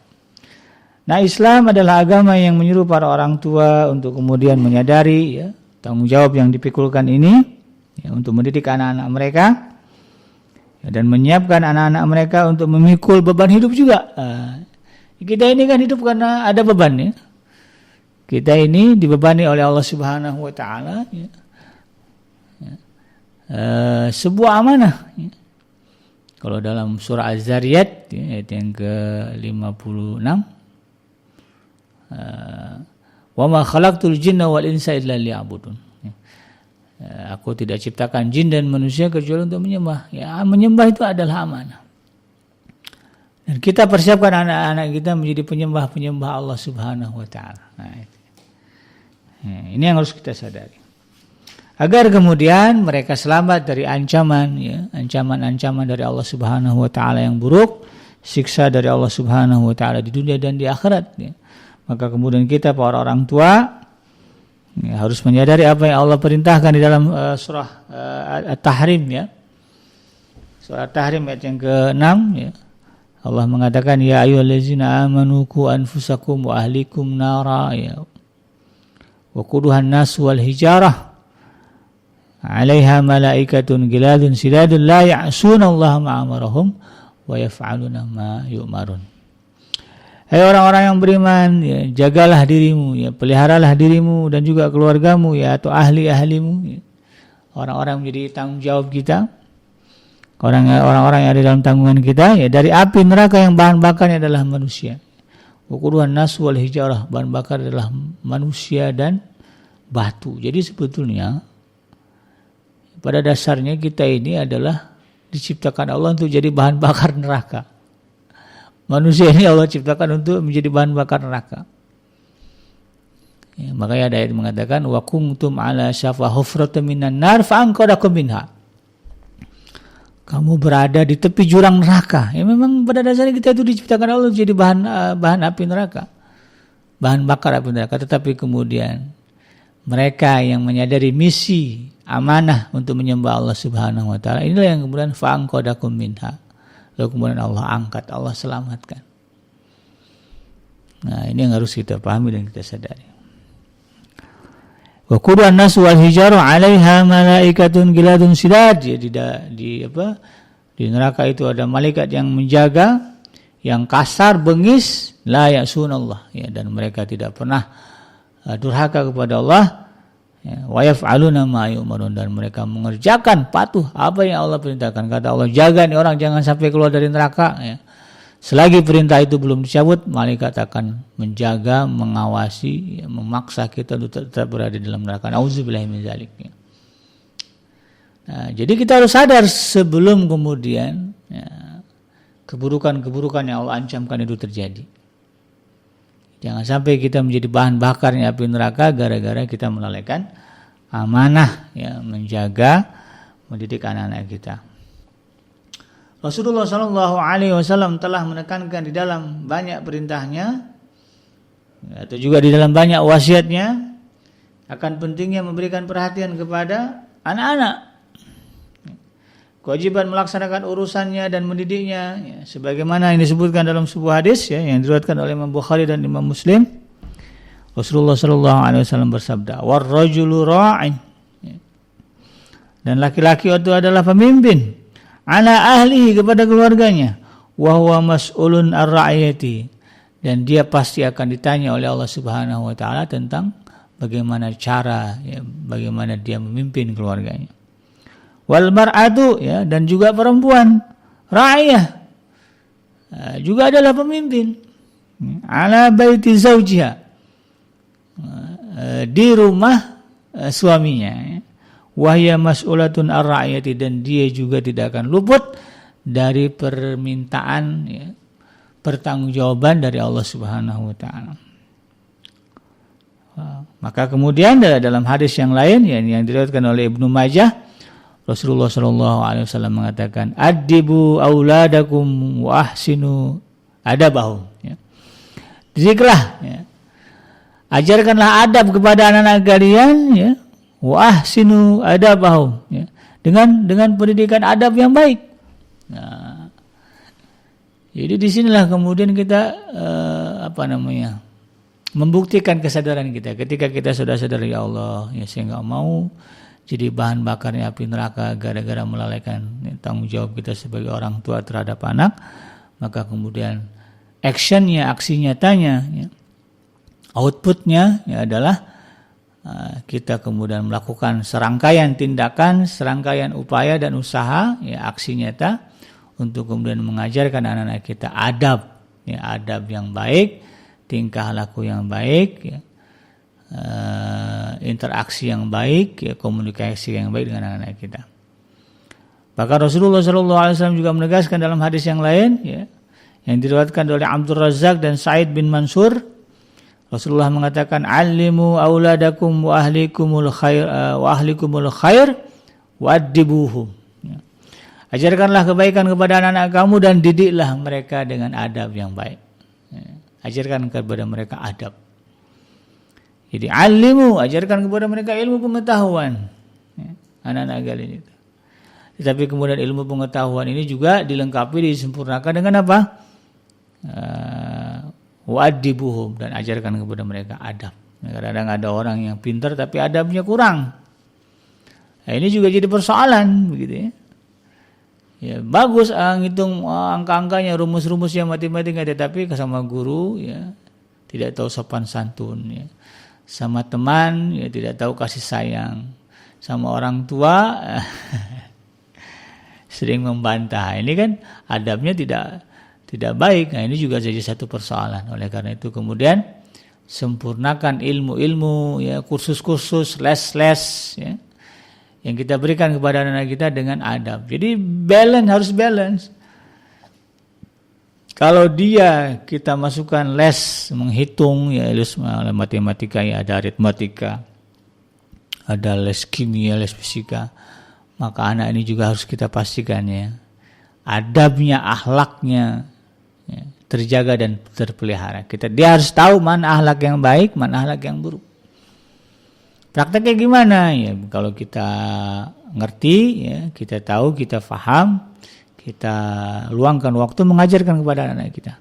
Nah, Islam adalah agama yang menyuruh para orang tua untuk kemudian menyadari, ya, tanggung jawab yang dipikulkan ini, ya, untuk mendidik anak-anak mereka, ya, dan menyiapkan anak-anak mereka untuk memikul beban hidup juga. Kita ini kan hidup karena ada beban, ya. Kita ini dibebani oleh Allah Subhanahu wa taala, ya. Sebuah amanah, ya. Kalau dalam surah Az-Zariyat, ya, ayat yang ke-56, wa ma khalaqtul jinna wal insa illa liya'budun. Aku tidak ciptakan jin dan manusia kecuali untuk menyembah. Ya, menyembah itu adalah amanah. Dan kita persiapkan anak-anak kita menjadi penyembah-penyembah Allah Subhanahu wa taala. Nah, itu. Ini yang harus kita sadari. Agar kemudian mereka selamat dari ancaman, ya, ancaman-ancaman dari Allah Subhanahu wa taala yang buruk, siksa dari Allah Subhanahu wa taala di dunia dan di akhirat, ya. Maka kemudian kita para orang tua, ya, harus menyadari apa yang Allah perintahkan di dalam surah At-Tahrim, ya. Surah At-Tahrim ayat yang ke-6, ya. Allah mengatakan, ya ayyuhallazina amanu qu anfusakum wa ahlikum nara, ya, wa quduhan nas wal hijarah 'alaiha malaikatun giladun sidadun la ya'suna Allah ma amarahum wa yaf'aluna ma yu'marun. Hai orang-orang yang beriman, ya, jagalah dirimu, ya, peliharalah dirimu dan juga keluargamu, ya, atau ahli-ahlimu, ya. Orang-orang menjadi tanggung jawab kita, orang-orang yang ada dalam tanggungan kita, ya, dari api neraka yang bahan bakarnya adalah manusia. Waquduhan nas wal hijarah, bahan bakar adalah manusia dan batu. Jadi sebetulnya pada dasarnya kita ini adalah diciptakan Allah untuk jadi bahan bakar neraka. Manusia ini Allah ciptakan untuk menjadi bahan bakar neraka. Ya, makanya ada ayat mengatakan wa kuntum ala syafa hufratin minan nar fa anqadakum minha. Kamu berada di tepi jurang neraka. Ya memang pada dasarnya kita itu diciptakan Allah jadi bahan api neraka. Bahan bakar api neraka. Tetapi kemudian mereka yang menyadari misi amanah untuk menyembah Allah Subhanahu wa taala, inilah yang kemudian fa'anqadakum minha. Lalu kemudian Allah angkat, Allah selamatkan. Nah, ini yang harus kita pahami dan kita sadari. Wa quduhan nas wal hijaru 'alaiha malaikatun giladun sidad. Di neraka itu ada malaikat yang menjaga, yang kasar, bengis, la ya'sunallah, ya, dan mereka tidak pernah durhaka kepada Allah, ya, wa yaf'aluna ma yu'marun, dan mereka mengerjakan patuh apa yang Allah perintahkan. Kata Allah, jaga nih orang jangan sampai keluar dari neraka, ya. Selagi perintah itu belum dicabut, malaikat akan menjaga, mengawasi, ya, memaksa kita untuk tetap berada di dalam neraka. Nauzubillahi min dzalik. Nah, jadi kita harus sadar sebelum kemudian, ya, keburukan-keburukan yang Allah ancamkan itu terjadi. Jangan sampai kita menjadi bahan bakarnya api neraka gara-gara kita melalaikan amanah, ya, menjaga, mendidik anak-anak kita. Rasulullah SAW telah menekankan di dalam banyak perintahnya, atau juga di dalam banyak wasiatnya, akan pentingnya memberikan perhatian kepada anak-anak. Kewajiban melaksanakan urusannya dan mendidiknya, ya, sebagaimana yang disebutkan dalam sebuah hadis, ya, yang diriwayatkan oleh Imam Bukhari dan Imam Muslim. Rasulullah SAW bersabda, "War-rajulu ra'in." Dan laki-laki itu adalah pemimpin ala ahlihi, kepada keluarganya, wa huwa mas'ulun ar-ra'iyati, dan dia pasti akan ditanya oleh Allah Subhanahu wa taala tentang bagaimana cara, ya, bagaimana dia memimpin keluarganya. Wal mar'atu, ya, dan juga perempuan ra'iyah, juga adalah pemimpin ala baiti zaujiha, di rumah suaminya, ya. Wahya mas'ulatun ar-ra'iyati, dan dia juga tidak akan luput dari permintaan, ya, pertanggungjawaban dari Allah Subhanahu wa taala. Maka kemudian dalam hadis yang lain, ya, yang diriwayatkan oleh Ibnu Majah, Rasulullah SAW mengatakan, "Adibu auladakum wa ahsinu adabahum." Ya. Didiklah, ya, ajarkanlah adab kepada anak-anak kalian, ya, wa ahsinu adabahum, ya, dengan pendidikan adab yang baik. Nah, jadi disinilah kemudian kita membuktikan kesadaran kita. Ketika kita sudah sadar, ya Allah, ya, saya nggak mau jadi bahan bakarnya api neraka gara-gara melalaikan, ya, tanggung jawab kita sebagai orang tua terhadap anak. Maka kemudian actionnya, aksi nyatanya, ya, outputnya, ya, adalah kita kemudian melakukan serangkaian tindakan, serangkaian upaya dan usaha, ya, aksi nyata untuk kemudian mengajarkan anak-anak kita adab, ya, adab yang baik, tingkah laku yang baik, ya, interaksi yang baik, ya, komunikasi yang baik dengan anak-anak kita. Bahkan Rasulullah SAW juga menegaskan dalam hadis yang lain, ya, yang diriwayatkan oleh Abdul Razzaq dan Sa'id bin Mansur, Rasulullah mengatakan, "Allimu auladakum wa ahlikumul khair wa addibuhum." Ya. Ajarkanlah kebaikan kepada anak-anak kamu dan didiklah mereka dengan adab yang baik. Ya. Ajarkan kepada mereka adab. Jadi alimu, ajarkan kepada mereka ilmu pengetahuan, ya, anak-anak kalian itu. Tetapi kemudian ilmu pengetahuan ini juga dilengkapi, disempurnakan dengan apa? Wa'adibuhum, dan ajarkan kepada mereka adab. Kadang-kadang ada orang yang pintar tapi adabnya kurang. Nah, ini juga jadi persoalan, begitu, ya. Ya, bagus ngitung angka-angkanya, rumus-rumusnya matematika, tetapi sama guru ya tidak tahu sopan santun ya. Sama teman ya tidak tahu kasih sayang. Sama orang tua sering membantah. Ini kan adabnya tidak baik. Nah, ini juga jadi satu persoalan. Oleh karena itu kemudian sempurnakan ilmu-ilmu ya, kursus-kursus, les-les ya, yang kita berikan kepada anak kita dengan adab. Jadi harus balance. Kalau kita masukkan les menghitung ya, les matematika ya, ada aritmatika, ada les kimia, les fisika, maka anak ini juga harus kita pastikan ya, adabnya, akhlaknya ya, terjaga dan terpelihara. Dia harus tahu mana akhlak yang baik, mana akhlak yang buruk. Prakteknya gimana? Ya, kalau kita ngerti, ya, kita tahu, kita paham, kita luangkan waktu mengajarkan kepada anak kita.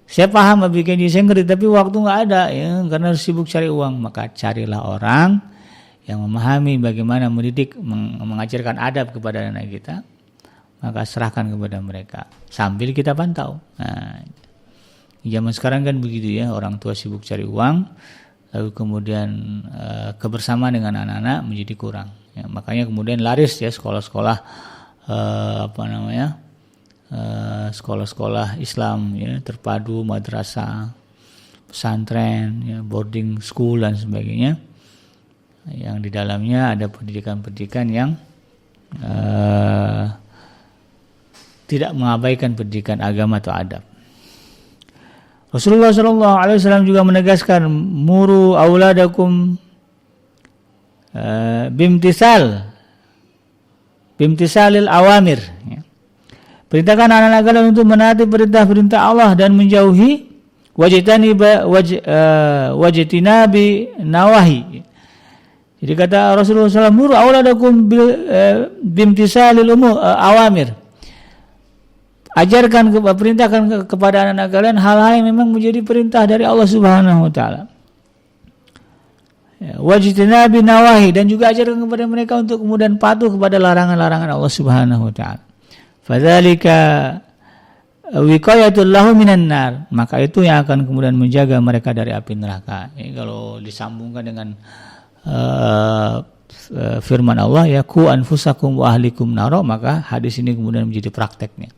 Saya paham bikin saya ngerti, tapi waktu nggak ada, ya, karena harus sibuk cari uang. Maka carilah orang yang memahami bagaimana mendidik, mengajarkan adab kepada anak kita. Maka serahkan kepada mereka sambil kita pantau. Nah, zaman sekarang kan begitu ya, orang tua sibuk cari uang, lalu kemudian kebersamaan dengan anak-anak menjadi kurang. Ya, makanya kemudian laris ya sekolah-sekolah sekolah-sekolah Islam ya, terpadu, madrasah, pesantren, ya, boarding school dan sebagainya, yang di dalamnya ada pendidikan-pendidikan yang tidak mengabaikan pendidikan agama atau adab. Rasulullah SAW juga menegaskan, muru auladakum bimtisalil awamir. Ya. Perintahkan anak-anak kalian untuk menaati perintah-perintah Allah dan menjauhi wajtinabi nawahi. Jadi kata Rasulullah SAW, muru auladakum bimtisalil awamir. Ajarkan, perintahkan kepada anak-anak kalian hal-hal yang memang menjadi perintah dari Allah Subhanahu wa taala. Wajtinabi nawahi, dan juga ajarkan kepada mereka untuk kemudian patuh kepada larangan-larangan Allah Subhanahu wa taala. Fadzalika wiqayatul lahu minan nar, maka itu yang akan kemudian menjaga mereka dari api neraka. Ini kalau disambungkan dengan firman Allah ya, ku anfusakum wa ahlikum naro, maka hadis ini kemudian menjadi prakteknya.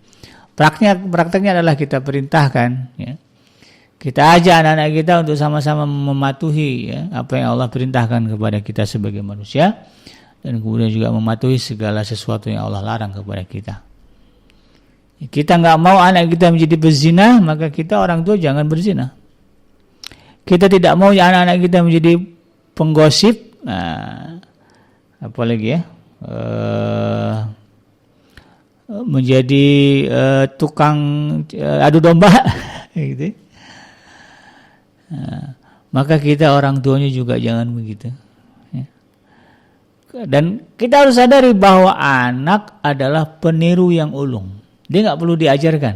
Prakteknya adalah kita perintahkan ya. Kita ajak anak-anak kita untuk sama-sama mematuhi ya, apa yang Allah perintahkan kepada kita sebagai manusia, dan kemudian juga mematuhi segala sesuatu yang Allah larang kepada kita. Kita nggak mau anak kita menjadi berzina, maka kita orang tua jangan berzina. Kita tidak mau anak-anak kita menjadi penggosip, apalagi ya, menjadi tukang adu domba gitu. Maka kita orang tuanya juga jangan begitu ya. Dan kita harus sadari bahwa anak adalah peniru yang ulung. Dia nggak perlu diajarkan,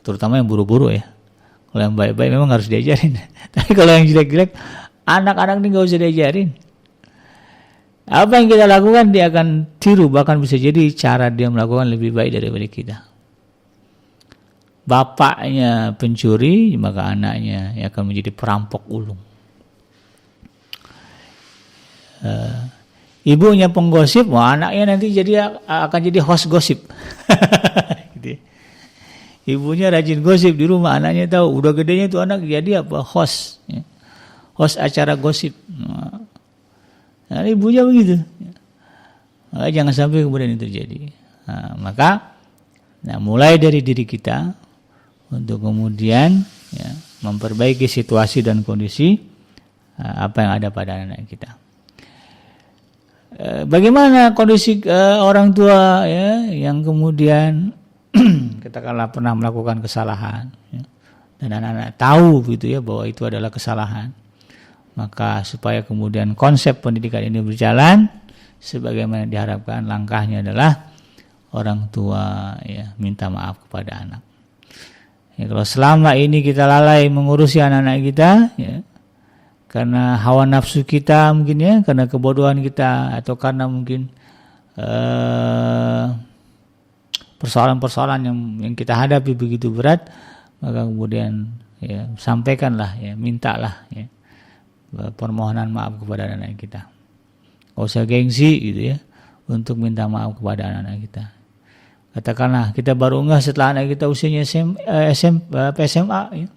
terutama yang buru-buru ya. Kalau yang baik-baik memang harus diajarin. Tapi kalau yang jelek-jelek, anak-anak ini nggak usah diajarin. Apa yang kita lakukan dia akan tiru, bahkan bisa jadi cara dia melakukan lebih baik daripada kita. Bapaknya pencuri, maka anaknya akan menjadi perampok ulung. Ibunya penggosip, anaknya nanti akan jadi host gosip. Gitu. Ibunya rajin gosip di rumah, anaknya tahu, udah gedenya itu anak jadi apa? Host. Ya. Host acara gosip. Nah, ibunya begitu. Maka jangan sampai kemudian itu terjadi. Maka mulai dari diri kita untuk kemudian ya, memperbaiki situasi dan kondisi apa yang ada pada anak kita. Bagaimana kondisi orang tua ya, yang kemudian katakanlah pernah melakukan kesalahan ya, dan anak-anak tahu gitu ya bahwa itu adalah kesalahan. Maka supaya kemudian konsep pendidikan ini berjalan sebagaimana diharapkan, langkahnya adalah orang tua ya minta maaf kepada anak. Ya, kalau selama ini kita lalai mengurusi anak-anak kita ya, karena hawa nafsu kita mungkin ya, karena kebodohan kita, atau karena mungkin persoalan-persoalan yang kita hadapi begitu berat, maka kemudian ya sampaikanlah, ya mintalah ya permohonan maaf kepada anak kita. Gak usah gengsi gitu ya untuk minta maaf kepada anak-anak kita. Katakanlah kita baru ngeh setelah anak kita usianya SMA ya.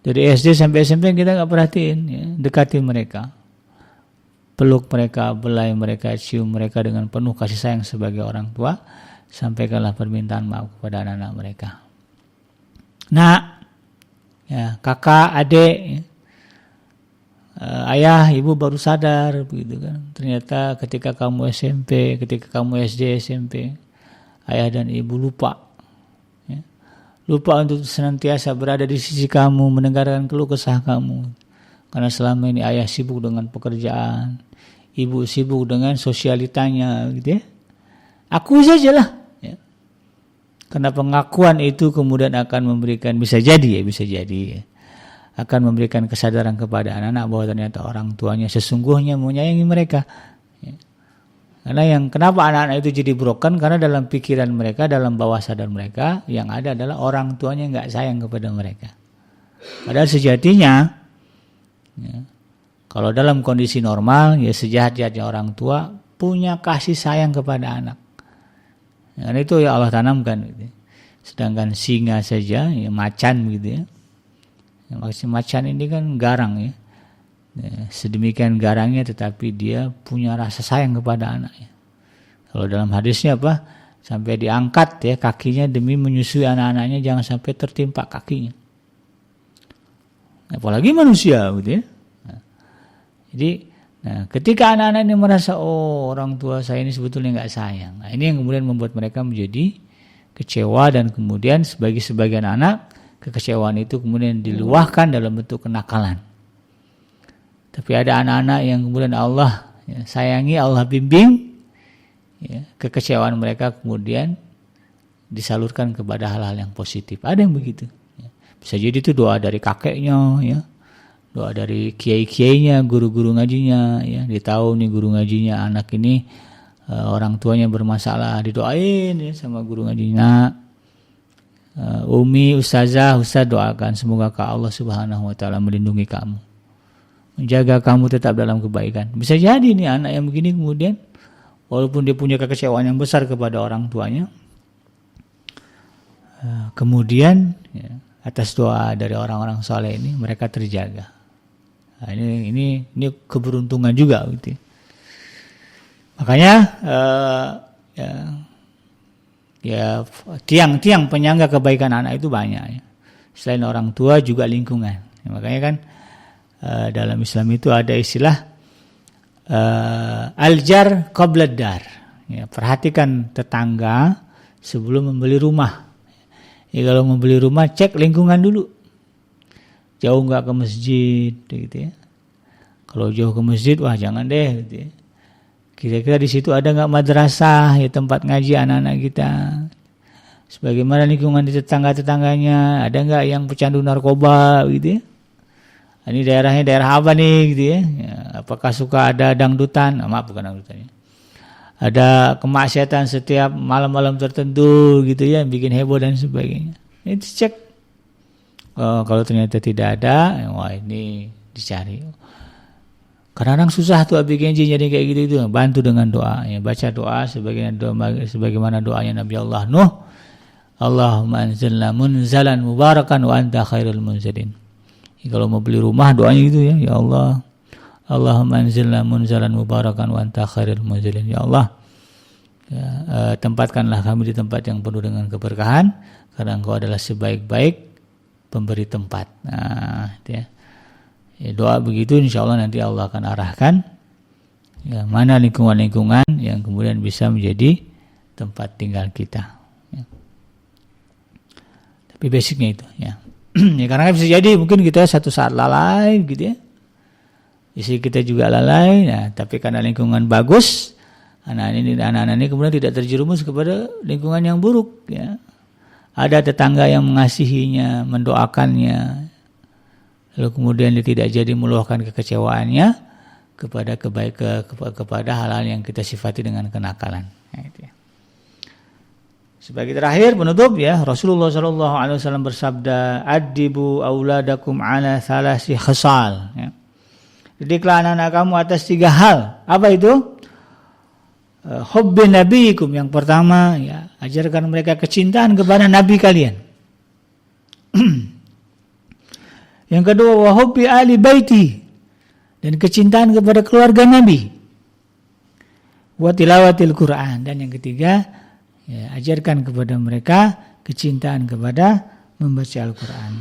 Dari SD sampai SMP kita nggak perhatiin, ya. Dekati mereka, peluk mereka, belai mereka, cium mereka dengan penuh kasih sayang sebagai orang tua. Sampaikanlah permintaan maaf kepada anak-anak mereka. Nak, ya, kakak, adik, ya. Ayah, ibu baru sadar, begitu kan? Ternyata ketika kamu SMP, ketika kamu SD, SMP, ayah dan ibu lupa. Lupa untuk senantiasa berada di sisi kamu, mendengarkan keluh kesah kamu. Karena selama ini ayah sibuk dengan pekerjaan, ibu sibuk dengan sosialitanya, gitu ya. Akui sajalah. Ya. Karena pengakuan itu kemudian akan memberikan, bisa jadi ya, akan memberikan kesadaran kepada anak-anak bahwa ternyata orang tuanya sesungguhnya menyayangi mereka. Karena kenapa anak-anak itu jadi broken? Karena dalam pikiran mereka, dalam bawah sadar mereka, yang ada adalah orang tuanya nggak sayang kepada mereka. Padahal sejatinya, ya, kalau dalam kondisi normal, ya sejahat-jahatnya orang tua punya kasih sayang kepada anak. Ya, karena itu ya Allah tanamkan. Gitu. Sedangkan singa saja, ya macan gitu ya. Macan ini kan garang ya. Sedemikian garangnya tetapi dia punya rasa sayang kepada anaknya. Kalau dalam hadisnya apa? Sampai diangkat ya kakinya demi menyusui anak-anaknya, jangan sampai tertimpa kakinya. Apalagi manusia gitu ya. Jadi ketika anak-anak ini merasa orang tua saya ini sebetulnya nggak sayang. Nah, ini yang kemudian membuat mereka menjadi kecewa, dan kemudian sebagai sebagian anak kekecewaan itu kemudian diluahkan dalam bentuk kenakalan. Tapi ada anak-anak yang kemudian Allah ya, sayangi, Allah bimbing, ya, kekecewaan mereka kemudian disalurkan kepada hal-hal yang positif. Ada yang begitu. Ya. Bisa jadi itu doa dari kakeknya, ya, doa dari kiai-kiainya, guru-guru ngajinya. Ya. Dia tahu nih guru ngajinya anak ini orang tuanya bermasalah, didoain ya, sama guru ngajinya. Umi, ustazah, ustaz doakan semoga Allah Subhanahu Wa Taala melindungi kamu, menjaga kamu tetap dalam kebaikan. Bisa jadi nih anak yang begini kemudian walaupun dia punya kekecewaan yang besar kepada orang tuanya, kemudian ya, atas doa dari orang-orang saleh ini mereka terjaga. Nah, ini keberuntungan juga gitu. Makanya ya tiang-tiang penyangga kebaikan anak itu banyak ya. Selain orang tua juga lingkungan. Ya, makanya kan dalam Islam itu ada istilah aljar qabla dar. Ya, perhatikan tetangga sebelum membeli rumah. Ya, kalau membeli rumah cek lingkungan dulu. Jauh nggak ke masjid, gitu ya. Kalau jauh ke masjid, wah jangan deh. Gitu ya. Kira-kira di situ ada nggak madrasah, ya tempat ngaji anak-anak kita. Sebagaimana lingkungan di tetangga-tetangganya, ada nggak yang pecandu narkoba, gitu ya. Ini daerahnya daerah apa nih gitu ya. Apakah suka ada dangdutan? Maaf bukan dangdutan ya. Ada kemaksiatan setiap malam-malam tertentu gitu ya, bikin heboh dan sebagainya. Itu cek. Kalau ternyata tidak ada, wah ini dicari. Kadang-kadang susah tuh bikin jin jadi kayak gitu itu. Bantu dengan doa ya, baca doa sebagaimana doanya Nabi Allah Nuh. Allahumma anzilna munzalan mubarakan wa anta khairul munzilin. Kalau mau beli rumah doanya gitu ya, ya Allah, Allahumma anzilna munzalan mubarakan wa anta khairul munzilin. Ya Allah, ya, tempatkanlah kami di tempat yang penuh dengan keberkahan, karena Engkau adalah sebaik-baik pemberi tempat. Nah, itu ya. Ya, doa begitu insya Allah nanti Allah akan arahkan ya, mana lingkungan-lingkungan yang kemudian bisa menjadi tempat tinggal kita. Ya. Tapi basicnya itu ya. Ya karena bisa jadi mungkin kita satu saat lalai gitu ya. Istri kita juga lalai, nah, tapi karena lingkungan bagus, anak-anak ini kemudian tidak terjerumus kepada lingkungan yang buruk ya. Ada tetangga yang mengasihinya, mendoakannya, lalu kemudian dia tidak jadi meluahkan kekecewaannya kepada hal-hal yang kita sifati dengan kenakalan. Nah, itu ya. Sebagai terakhir penutup ya, Rasulullah sallallahu alaihi wasallam bersabda, "Adibu auladakum ala thalasi khisal." Ya. Didiklah anak-anak kamu atas 3 hal. Apa itu? Hubbi nabiyikum, yang pertama ya, ajarkan mereka kecintaan kepada nabi kalian. Yang kedua, wa hubbi ali baiti, dan kecintaan kepada keluarga nabi. Wa tilawatil Quran, dan yang ketiga, ya, ajarkan kepada mereka kecintaan kepada membaca Al-Quran.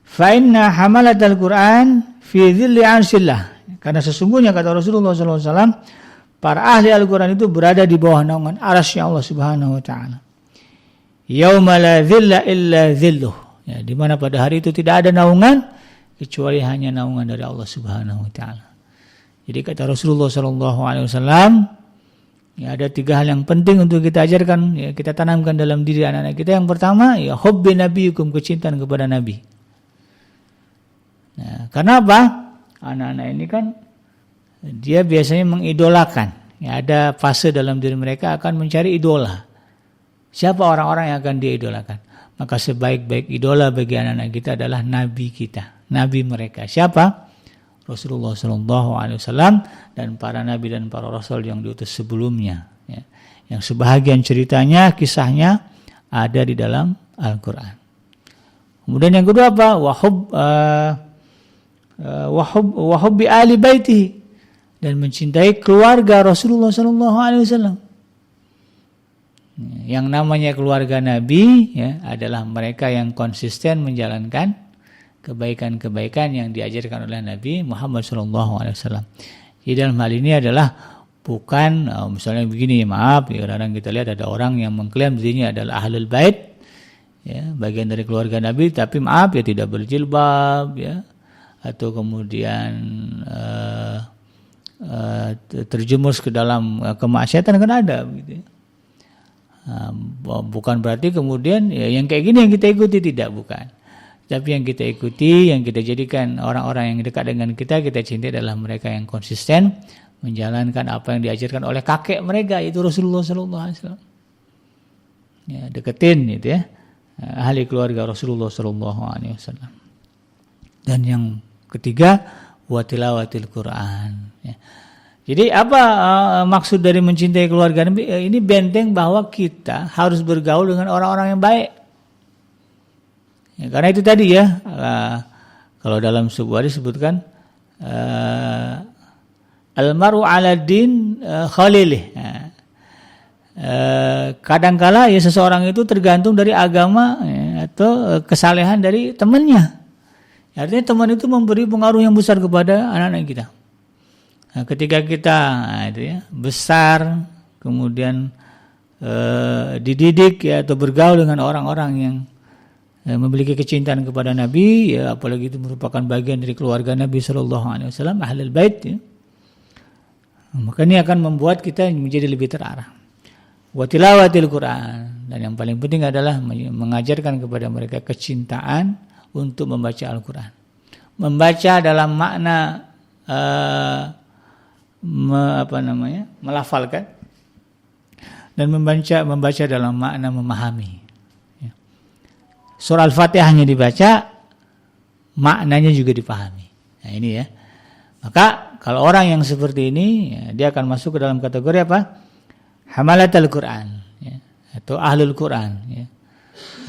Fa inna hamalatal Quran fi dhilli arshillah, karena sesungguhnya kata Rasulullah SAW, para ahli Al-Quran itu berada di bawah naungan arasy Allah Subhanahu wa taala. Yauma la dhilla illa dhilluh, ya, di mana pada hari itu tidak ada naungan kecuali hanya naungan dari Allah Subhanahu wa taala. Jadi kata Rasulullah SAW, ya, ada 3 hal yang penting untuk kita ajarkan, ya, kita tanamkan dalam diri anak-anak kita. Yang pertama, ya, hubbi nabiyukum, kecintaan kepada nabi. Nah, karena apa? Anak-anak ini kan dia biasanya mengidolakan. Ya, ada fase dalam diri mereka akan mencari idola. Siapa orang-orang yang akan dia idolakan? Maka sebaik-baik idola bagi anak-anak kita adalah nabi kita, nabi mereka. Siapa? Rasulullah SAW dan para nabi dan para rasul yang diutus sebelumnya. Ya, yang sebahagian ceritanya, kisahnya ada di dalam Al-Quran. Kemudian yang kedua apa? Wahubbi ali baitihi, dan mencintai keluarga Rasulullah SAW. Yang namanya keluarga Nabi ya, adalah mereka yang konsisten menjalankan kebaikan-kebaikan yang diajarkan oleh Nabi Muhammad SAW. Jadi dalam hal ini adalah bukan misalnya begini, maaf ya, kadang kita lihat ada orang yang mengklaim dirinya adalah ahlul bait, ya, bagian dari keluarga Nabi, tapi maaf ya tidak berjilbab, ya, atau kemudian terjemus ke dalam kemaksiatan, kan ada begitu. Bukan berarti kemudian ya, yang kayak gini yang kita ikuti, tidak, bukan. Tapi yang kita ikuti, yang kita jadikan orang-orang yang dekat dengan kita cintai adalah mereka yang konsisten menjalankan apa yang diajarkan oleh kakek mereka, itu Rasulullah SAW. Ya, deketin itu ya, ahli keluarga Rasulullah SAW. Dan yang ketiga, wa tilawatil Quran. Ya. Jadi apa maksud dari mencintai keluarga Nabi? Ini benteng bahwa kita harus bergaul dengan orang-orang yang baik. Ya, karena itu tadi ya, kalau dalam sebuah disebutkan almaru ala din khalilih. Kadangkala ya seseorang itu tergantung dari agama ya, atau kesalehan dari temannya. Artinya teman itu memberi pengaruh yang besar kepada anak-anak kita. Nah, ketika kita itu ya, besar, kemudian dididik ya, atau bergaul dengan orang-orang yang memiliki kecintaan kepada Nabi, ya, apalagi itu merupakan bagian dari keluarga Nabi SAW, ahlul bait, ya, maka ini akan membuat kita menjadi lebih terarah. Wa tilawatil Quran, dan yang paling penting adalah mengajarkan kepada mereka kecintaan untuk membaca Al-Quran. Membaca dalam makna melafalkan, dan membaca dalam makna memahami. Surah Al-Fatihahnya dibaca, maknanya juga dipahami. Nah ini ya. Maka kalau orang yang seperti ini, ya, dia akan masuk ke dalam kategori apa? Hamalatul Quran, ya, atau ahlul Quran, ya,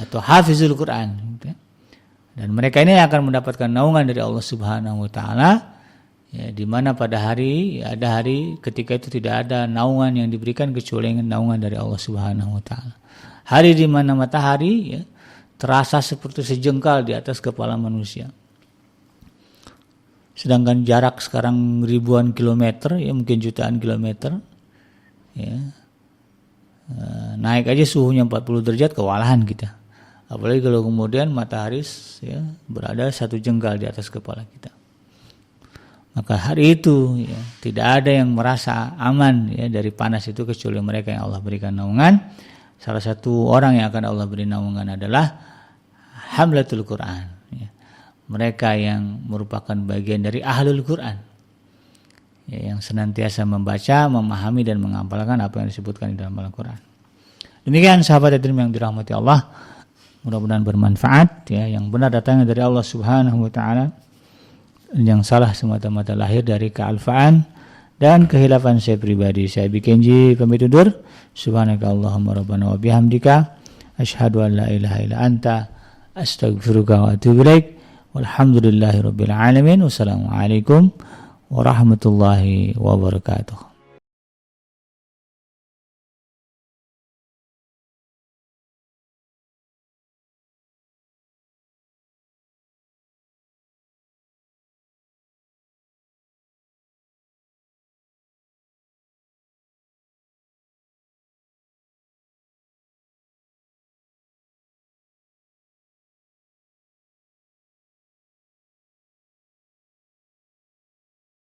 atau hafizul Quran. Ya. Dan mereka ini akan mendapatkan naungan dari Allah Subhanahu Wa Taala. Ya, di mana pada hari, ya, ada hari ketika itu tidak ada naungan yang diberikan kecuali naungan dari Allah Subhanahu Wa Taala. Hari di mana matahari ya, terasa seperti sejengkal di atas kepala manusia. Sedangkan jarak sekarang ribuan kilometer, ya mungkin jutaan kilometer, ya, naik aja suhunya 40 derajat kewalahan kita. Apalagi kalau kemudian matahari ya, berada 1 jengkal di atas kepala kita. Maka hari itu ya, tidak ada yang merasa aman ya, dari panas itu kecuali mereka yang Allah berikan naungan. Salah satu orang yang akan Allah beri naungan adalah hamlatul Quran, ya. Mereka yang merupakan bagian dari ahlul Quran, ya, yang senantiasa membaca, memahami dan menghafalkan apa yang disebutkan di dalam Al-Quran. Demikian sahabat Edrim yang dirahmati Allah, mudah-mudahan bermanfaat ya. Yang benar datangnya dari Allah Subhanahu wa taala, yang salah semata-mata lahir dari kealfaan dan kehilafan saya pribadi. Saya bikin pamit undur. Subhanakallahumma rabbana wa bihamdika asyhadu an la ilaha illa anta astaghfiruka wa atubu ilaik. Walhamdulillahirabbil alamin. Wassalamualaikum warahmatullahi wabarakatuh.